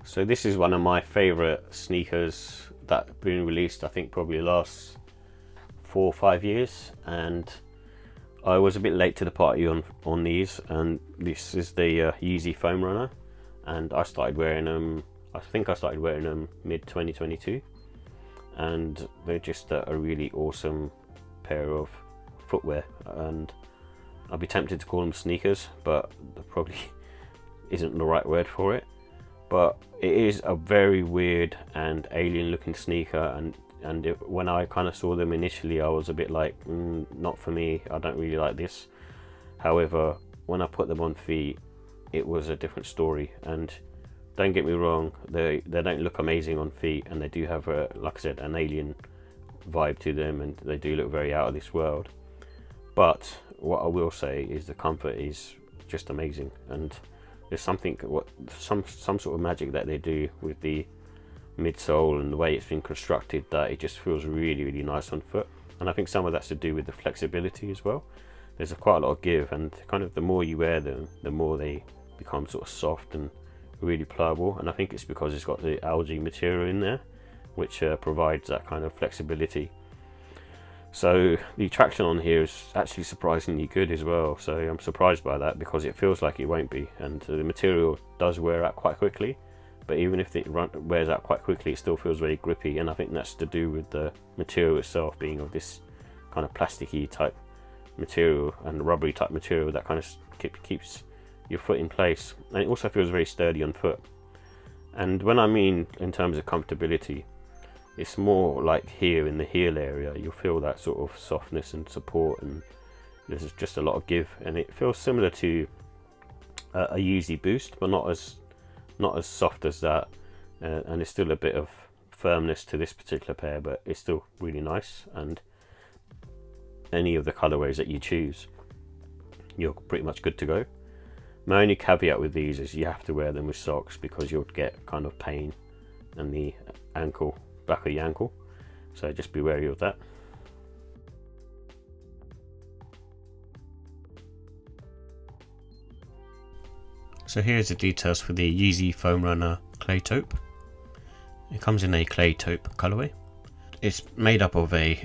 So this is one of my favourite sneakers that have been released, I think probably the last 4 or 5 years, and I was a bit late to the party on these, and this is the Yeezy Foam Runner, and I started wearing them, I think I started wearing them mid 2022, and they're just a really awesome pair of footwear, and I'd be tempted to call them sneakers, but that probably isn't the right word for it. But it is a very weird and alien looking sneaker, and when I kind of saw them initially, I was a bit like, not for me, I don't really like this. However, when I put them on feet, it was a different story, and don't get me wrong, they don't look amazing on feet, and they do have, like I said, an alien vibe to them, and they do look very out of this world. But what I will say is the comfort is just amazing, and there's something, some sort of magic that they do with the midsole and the way it's been constructed, that it just feels really, really nice on foot. And I think some of that's to do with the flexibility as well. There's quite a lot of give, and kind of the more you wear them, the more they become sort of soft and really pliable. And I think it's because it's got the algae material in there, which provides that kind of flexibility. So the traction on here is actually surprisingly good as well, so I'm surprised by that, because it feels like it won't be, and the material does wear out quite quickly, but even if it wears out quite quickly, it still feels very grippy, and I think that's to do with the material itself being of this kind of plasticky type material and rubbery type material that kind of keeps your foot in place, and it also feels very sturdy on foot. And when I mean in terms of comfortability, it's more like here in the heel area, you'll feel that sort of softness and support, and there's just a lot of give, and it feels similar to a Yeezy Boost, but not as soft as that, and there's still a bit of firmness to this particular pair, but it's still really nice. And any of the colorways that you choose, you're pretty much good to go. My only caveat with these is you have to wear them with socks, because you'll get kind of pain in the ankle, back of the ankle, so just be wary of that. So here's the details for the Yeezy Foam Runner Clay Taupe. It comes in a clay taupe colorway. It's made up of a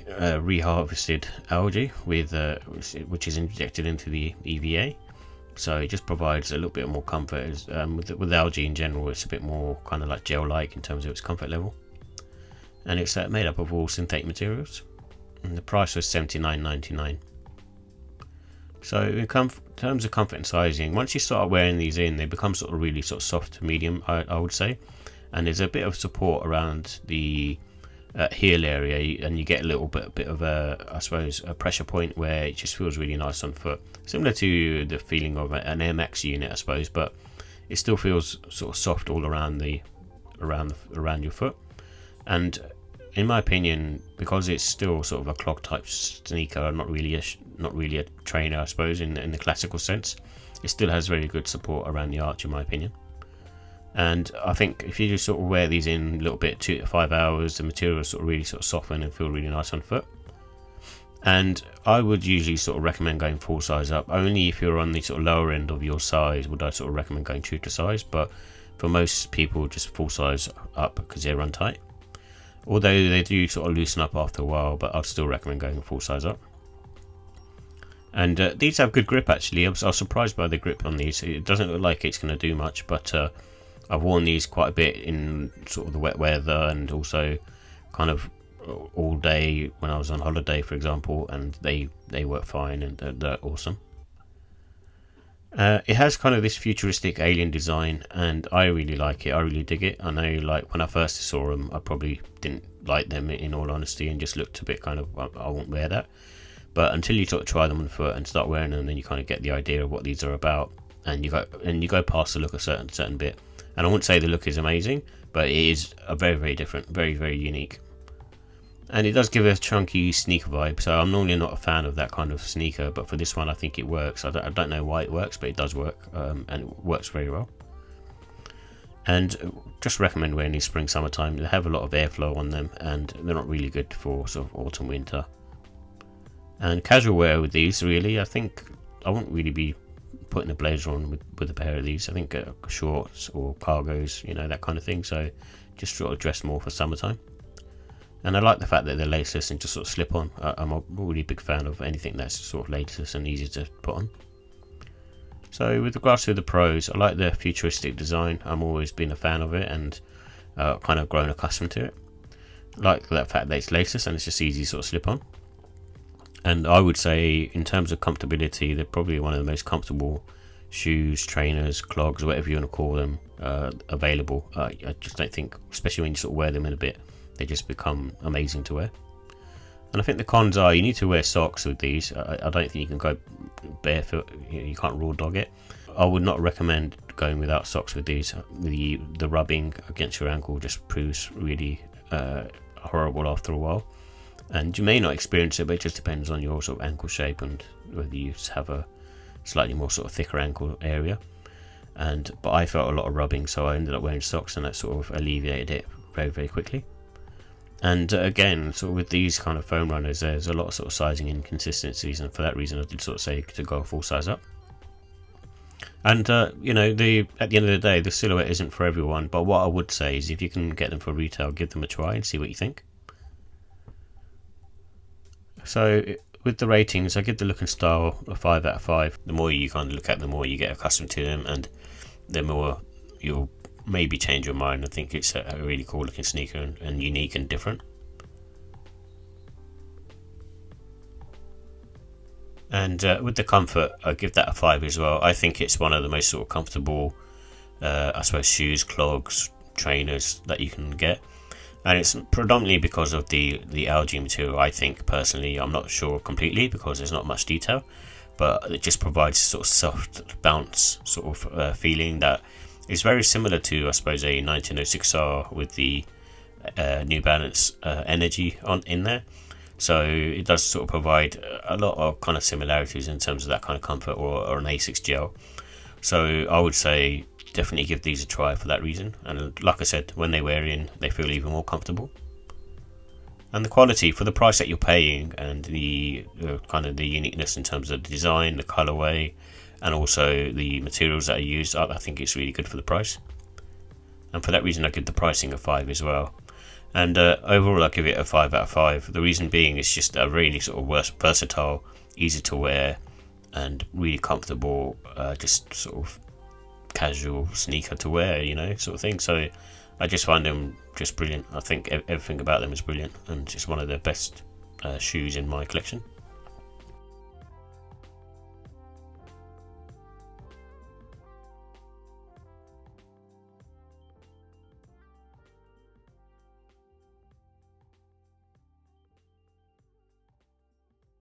reharvested algae with which is injected into the EVA, so it just provides a little bit more comfort. With algae in general, it's a bit more kind of like gel-like in terms of its comfort level. And it's made up of all synthetic materials, and the price was $79.99. So in terms of comfort and sizing, once you start wearing these in, they become sort of really sort of soft to medium, I would say, and there's a bit of support around the heel area, and you get a little bit of a, I suppose, a pressure point where it just feels really nice on foot, similar to the feeling of an Air Max unit, I suppose, but it still feels sort of soft all around around your foot. And in my opinion, because it's still sort of a clog type sneaker, not really a trainer, I suppose, in the classical sense, it still has very good support around the arch, in my opinion. And I think if you just sort of wear these in a little bit, 2 to 5 hours, the material sort of really sort of soften and feel really nice on foot. And I would usually sort of recommend going full size up. Only if you're on the sort of lower end of your size would I sort of recommend going true to size, but for most people, just full size up, because they run tight. Although they do sort of loosen up after a while, but I'd still recommend going full size up. And these have good grip, actually. I was surprised by the grip on these. It doesn't look like it's going to do much, but I've worn these quite a bit in sort of the wet weather, and also kind of all day when I was on holiday, for example, and they work fine, and they're awesome. It has kind of this futuristic alien design, and I really like it. I really dig it. I know, like, when I first saw them, I probably didn't like them, in all honesty, and just looked a bit kind of, I won't wear that. But until you sort of try them on foot and start wearing them, then you kind of get the idea of what these are about, and you go past the look a certain bit. And I wouldn't say the look is amazing, but it is a very, very different, very, very unique. And it does give a chunky sneaker vibe, so I'm normally not a fan of that kind of sneaker, but for this one I think it works. I don't know why it works, but it does work, and it works very well. And just recommend wearing these spring, summertime. They have a lot of airflow on them, and they're not really good for sort of autumn, winter. And casual wear with these, really, I think I wouldn't really be putting a blazer on with a pair of these. I think shorts or cargos, you know, that kind of thing. So just sort of dress more for summertime. And I like the fact that they're laceless and just sort of slip on. I'm a really big fan of anything that's sort of laceless and easy to put on. So with regards to the pros, I like the futuristic design. I'm always been a fan of it, and kind of grown accustomed to it. I like that fact that it's laceless and it's just easy to sort of slip on. And I would say in terms of comfortability, they're probably one of the most comfortable shoes, trainers, clogs, whatever you want to call them, available. I just don't think, especially when you sort of wear them in a bit, they just become amazing to wear. And I think the cons are you need to wear socks with these. I don't think you can go barefoot. You can't raw dog it. I would not recommend going without socks with these. The rubbing against your ankle just proves really horrible after a while. And you may not experience it, but it just depends on your sort of ankle shape and whether you have a slightly more sort of thicker ankle area. But I felt a lot of rubbing, so I ended up wearing socks, and that sort of alleviated it very, very quickly. And again, sort of with these kind of foam runners, there's a lot of sort of sizing inconsistencies, and for that reason I did sort of say to go a full size up. And you know, at the end of the day, the silhouette isn't for everyone, but what I would say is if you can get them for retail, give them a try and see what you think. So with the ratings, I give the look and style a 5 out of 5. The more you kind of look at them, the more you get accustomed to them, and the more you'll maybe change your mind. I think it's a really cool looking sneaker and unique and different. And with the comfort, I give that a 5 as well. I think it's one of the most sort of comfortable, I suppose, shoes, clogs, trainers that you can get. And it's predominantly because of the algae material. I think personally, I'm not sure completely because there's not much detail, but it just provides sort of soft bounce sort of feeling that is very similar to, I suppose, a 1906R with the New Balance Energy in there. So it does sort of provide a lot of kind of similarities in terms of that kind of comfort, or an Asics gel. So I would say definitely give these a try for that reason. And like I said, when they wear in, they feel even more comfortable. And the quality for the price that you're paying, and the kind of the uniqueness in terms of the design, the colorway, and also the materials that are used, I think it's really good for the price. And for that reason, I give the pricing a 5 as well. And overall, I give it a 5 out of 5. The reason being, it's just a really sort of versatile, easy to wear, and really comfortable, just sort of casual sneaker to wear, you know, sort of thing. So I just find them just brilliant. I think everything about them is brilliant, and just one of the best shoes in my collection.